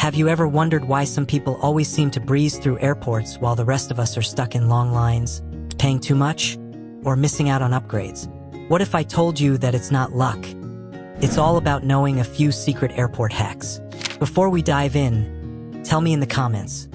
Have you ever wondered why some people always seem to breeze through airports while the rest of us are stuck in long lines, paying too much, or missing out on upgrades? What if I told you that it's not luck? It's all about knowing a few secret airport hacks. Before we dive in, tell me in the comments,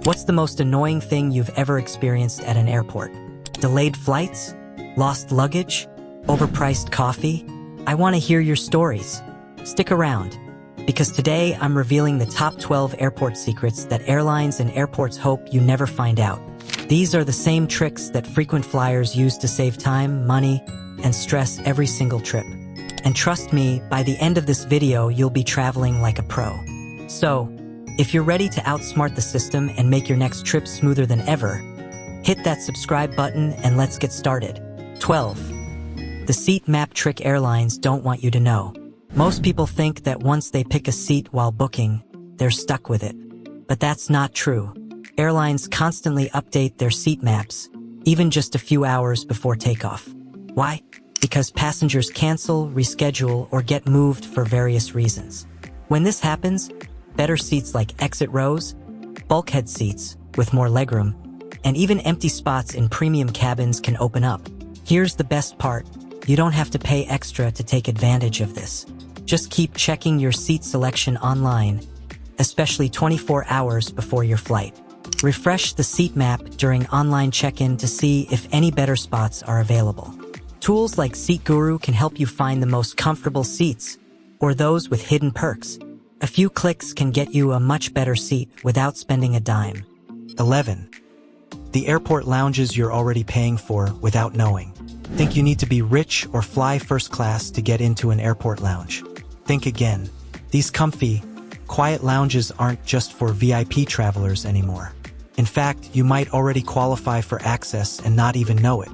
what's the most annoying thing you've ever experienced at an airport? Delayed flights? Lost luggage? Overpriced coffee? I want to hear your stories. Stick around, because today I'm revealing the top 12 airport secrets that airlines and airports hope you never find out. These are the same tricks that frequent flyers use to save time, money, and stress every single trip. And trust me, by the end of this video, you'll be traveling like a pro. So, if you're ready to outsmart the system and make your next trip smoother than ever, hit that subscribe button and let's get started. 12. The seat map trick airlines don't want you to know. Most people think that once they pick a seat while booking, they're stuck with it. But that's not true. Airlines constantly update their seat maps, even just a few hours before takeoff. Why? Because passengers cancel, reschedule, or get moved for various reasons. When this happens, better seats like exit rows, bulkhead seats with more legroom, and even empty spots in premium cabins can open up. Here's the best part. You don't have to pay extra to take advantage of this. Just keep checking your seat selection online, especially 24 hours before your flight. Refresh the seat map during online check-in to see if any better spots are available. Tools like Seat Guru can help you find the most comfortable seats, or those with hidden perks. A few clicks can get you a much better seat without spending a dime. 11. The airport lounges you're already paying for without knowing. Think you need to be rich or fly first class to get into an airport lounge? Think again. These comfy, quiet lounges aren't just for VIP travelers anymore. In fact, you might already qualify for access and not even know it.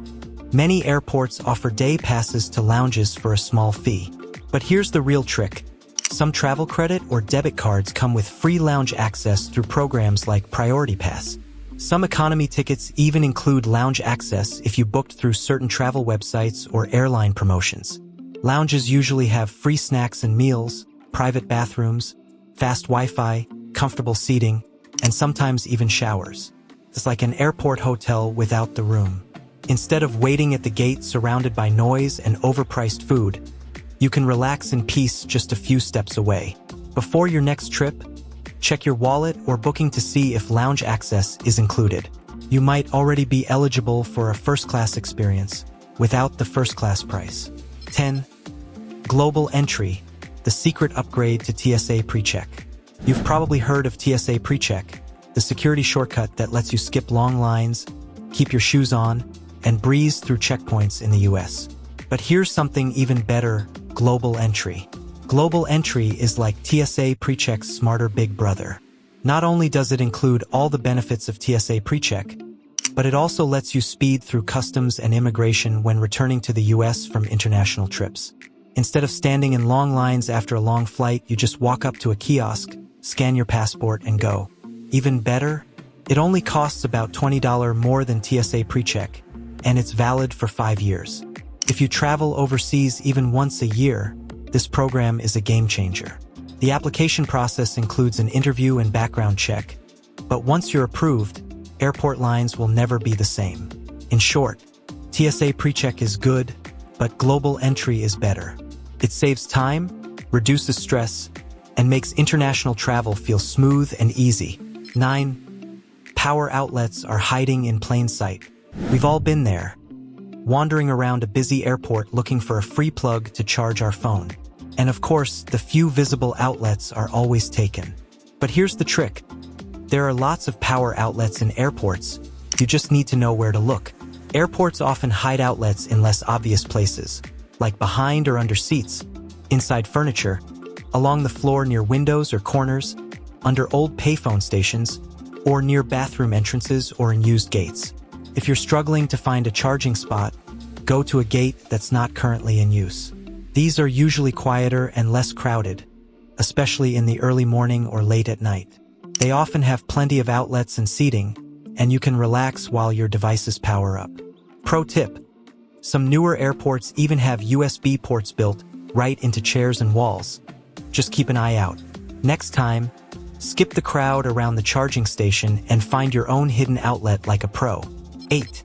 Many airports offer day passes to lounges for a small fee. But here's the real trick. Some travel credit or debit cards come with free lounge access through programs like Priority Pass. Some economy tickets even include lounge access if you booked through certain travel websites or airline promotions. Lounges usually have free snacks and meals, private bathrooms, fast Wi-Fi, comfortable seating, and sometimes even showers. It's like an airport hotel without the room. Instead of waiting at the gate surrounded by noise and overpriced food, you can relax in peace just a few steps away. Before your next trip, check your wallet or booking to see if lounge access is included. You might already be eligible for a first-class experience without the first-class price. 10. Global Entry, the secret upgrade to TSA PreCheck. You've probably heard of TSA PreCheck, the security shortcut that lets you skip long lines, keep your shoes on, and breeze through checkpoints in the US. But here's something even better: Global Entry. Global Entry is like TSA PreCheck's smarter big brother. Not only does it include all the benefits of TSA PreCheck, but it also lets you speed through customs and immigration when returning to the US from international trips. Instead of standing in long lines after a long flight, you just walk up to a kiosk, scan your passport, and go. Even better, it only costs about $20 more than TSA PreCheck, and it's valid for 5 years. If you travel overseas even once a year, this program is a game changer. The application process includes an interview and background check, but once you're approved, airport lines will never be the same. In short, TSA PreCheck is good, but Global Entry is better. It saves time, reduces stress, and makes international travel feel smooth and easy. 9. Power outlets are hiding in plain sight. We've all been there, wandering around a busy airport looking for a free plug to charge our phone. And of course, the few visible outlets are always taken. But here's the trick. There are lots of power outlets in airports. You just need to know where to look. Airports often hide outlets in less obvious places, like behind or under seats, inside furniture, along the floor near windows or corners, under old payphone stations, or near bathroom entrances or in used gates. If you're struggling to find a charging spot, go to a gate that's not currently in use. These are usually quieter and less crowded, especially in the early morning or late at night. They often have plenty of outlets and seating, and you can relax while your devices power up. Pro tip: some newer airports even have USB ports built right into chairs and walls. Just keep an eye out. Next time, Skip the crowd around the charging station and find your own hidden outlet like a pro. 8.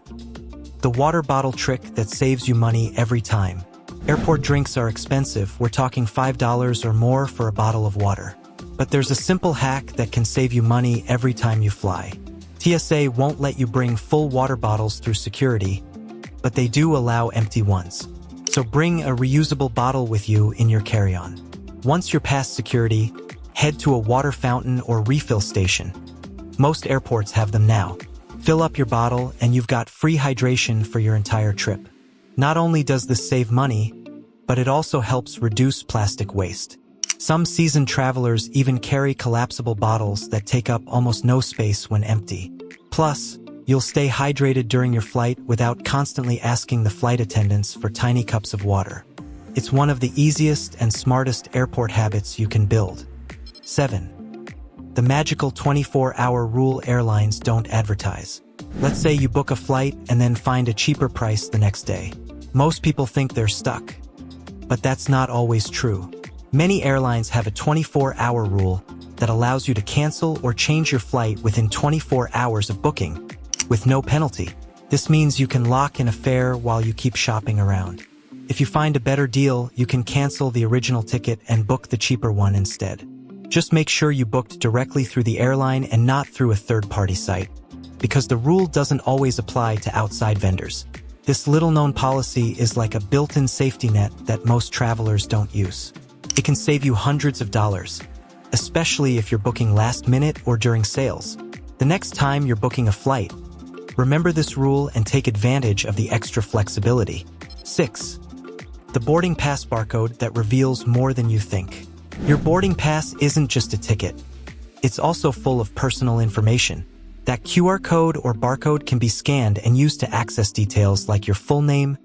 The water bottle trick that saves you money every time. Airport drinks are expensive. We're talking $5 or more for a bottle of water. But there's a simple hack that can save you money every time you fly. TSA won't let you bring full water bottles through security, but they do allow empty ones. So bring a reusable bottle with you in your carry-on. Once you're past security, head to a water fountain or refill station. Most airports have them now. Fill up your bottle and you've got free hydration for your entire trip. Not only does this save money, but it also helps reduce plastic waste. Some seasoned travelers even carry collapsible bottles that take up almost no space when empty. Plus, you'll stay hydrated during your flight without constantly asking the flight attendants for tiny cups of water. It's one of the easiest and smartest airport habits you can build. 7. The magical 24-hour rule airlines don't advertise. Let's say you book a flight and then find a cheaper price the next day. Most people think they're stuck, but that's not always true. Many airlines have a 24-hour rule that allows you to cancel or change your flight within 24 hours of booking, with no penalty. This means you can lock in a fare while you keep shopping around. If you find a better deal, you can cancel the original ticket and book the cheaper one instead. Just make sure you booked directly through the airline and not through a third-party site, because the rule doesn't always apply to outside vendors. This little-known policy is like a built-in safety net that most travelers don't use. It can save you hundreds of dollars, especially if you're booking last minute or during sales. The next time you're booking a flight, remember this rule and take advantage of the extra flexibility. 6. The boarding pass barcode that reveals more than you think. Your boarding pass isn't just a ticket. It's also full of personal information. That QR code or barcode can be scanned and used to access details like your full name,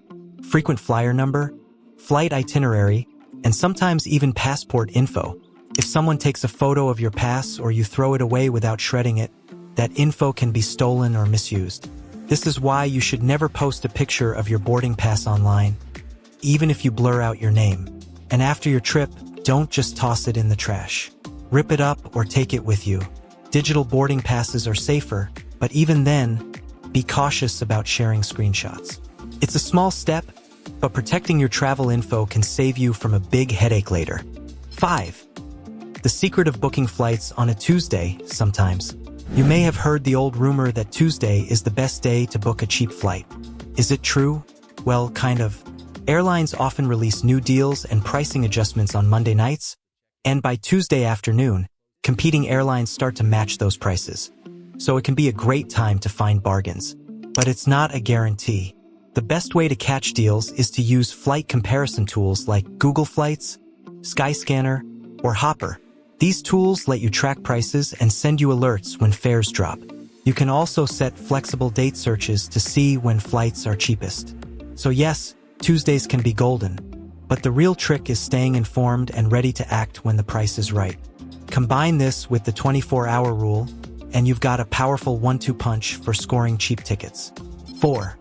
frequent flyer number, flight itinerary, and sometimes even passport info. If someone takes a photo of your pass or you throw it away without shredding it, that info can be stolen or misused. This is why you should never post a picture of your boarding pass online, even if you blur out your name. And after your trip, don't just toss it in the trash. Rip it up or take it with you. Digital boarding passes are safer, but even then, be cautious about sharing screenshots. It's a small step, but protecting your travel info can save you from a big headache later. 5. The secret of booking flights on a Tuesday sometimes. You may have heard the old rumor that Tuesday is the best day to book a cheap flight. Is it true? Well, kind of. Airlines often release new deals and pricing adjustments on Monday nights, and by Tuesday afternoon, competing airlines start to match those prices. So it can be a great time to find bargains. But it's not a guarantee. The best way to catch deals is to use flight comparison tools like Google Flights, Skyscanner, or Hopper. These tools let you track prices and send you alerts when fares drop. You can also set flexible date searches to see when flights are cheapest. So yes, Tuesdays can be golden, but the real trick is staying informed and ready to act when the price is right. Combine this with the 24-hour rule, and you've got a powerful 1-2 punch for scoring cheap tickets. 4.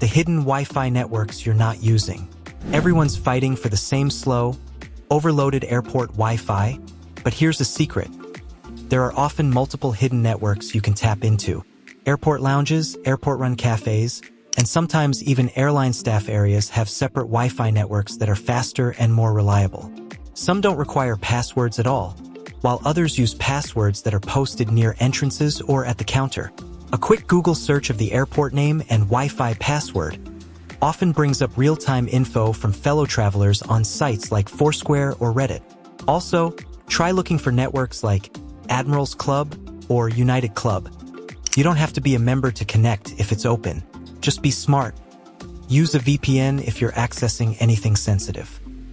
The hidden Wi-Fi networks you're not using. Everyone's fighting for the same slow, overloaded airport Wi-Fi, but here's a secret. There are often multiple hidden networks you can tap into. Airport lounges, airport-run cafes, and sometimes even airline staff areas have separate Wi-Fi networks that are faster and more reliable. Some don't require passwords at all, while others use passwords that are posted near entrances or at the counter. A quick Google search of the airport name and Wi-Fi password often brings up real-time info from fellow travelers on sites like Foursquare or Reddit. Also, try looking for networks like Admiral's Club or United Club. You don't have to be a member to connect if it's open. Just be smart. Use a VPN if you're accessing anything sensitive.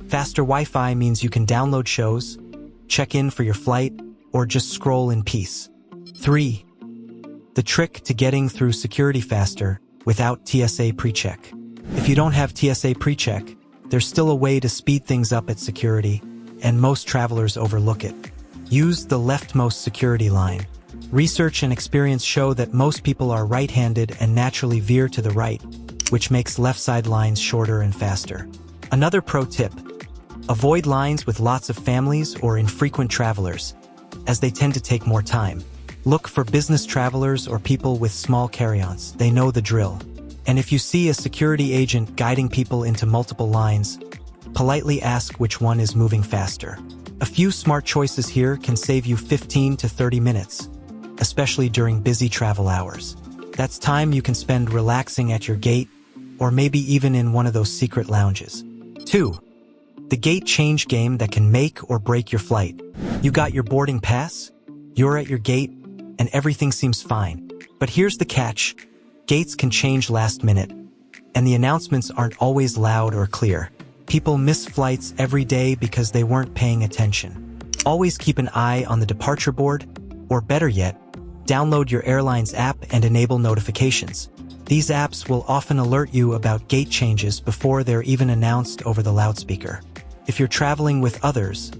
Faster Wi-Fi means you can download shows, check in for your flight, or just scroll in peace. 3. The trick to getting through security faster without TSA pre-check. If you don't have TSA pre-check, there's still a way to speed things up at security, and most travelers overlook it. Use the leftmost security line. Research and experience show that most people are right-handed and naturally veer to the right, which makes left side lines shorter and faster. Another pro tip: avoid lines with lots of families or infrequent travelers. as they tend to take more time. Look for business travelers or people with small carry-ons. They know the drill. And if you see a security agent guiding people into multiple lines, politely ask which one is moving faster. A few smart choices here can save you 15 to 30 minutes, especially during busy travel hours. That's time you can spend relaxing at your gate, or maybe even in one of those secret lounges. 2. The gate change game that can make or break your flight. You got your boarding pass, you're at your gate, and everything seems fine. But here's the catch. Gates can change last minute, and the announcements aren't always loud or clear. People miss flights every day because they weren't paying attention. Always keep an eye on the departure board, or better yet, download your airline's app and enable notifications. These apps will often alert you about gate changes before they're even announced over the loudspeaker. If you're traveling with others,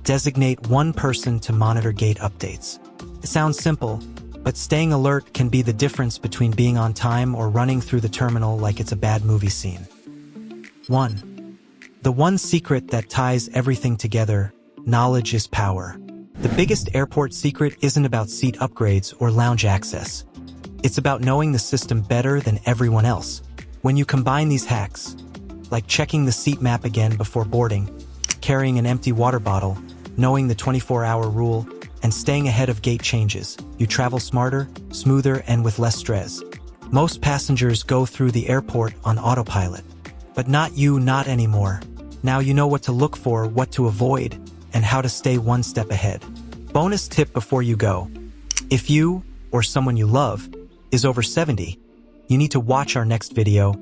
designate one person to monitor gate updates. It sounds simple, but staying alert can be the difference between being on time or running through the terminal like it's a bad movie scene. 1. The one secret that ties everything together: knowledge is power. The biggest airport secret isn't about seat upgrades or lounge access. It's about knowing the system better than everyone else. When you combine these hacks, like checking the seat map again before boarding, carrying an empty water bottle, knowing the 24-hour rule, and staying ahead of gate changes, you travel smarter, smoother, and with less stress. Most passengers go through the airport on autopilot. But not you, not anymore. Now you know what to look for, what to avoid, and how to stay one step ahead. Bonus tip before you go. If you, or someone you love, is over 70, you need to watch our next video,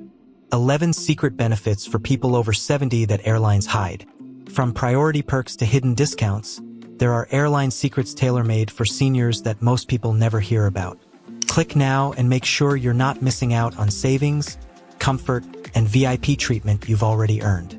11 secret benefits for people over 70 that airlines hide. From priority perks to hidden discounts, there are airline secrets tailor-made for seniors that most people never hear about. Click now and make sure you're not missing out on savings, comfort, and VIP treatment you've already earned.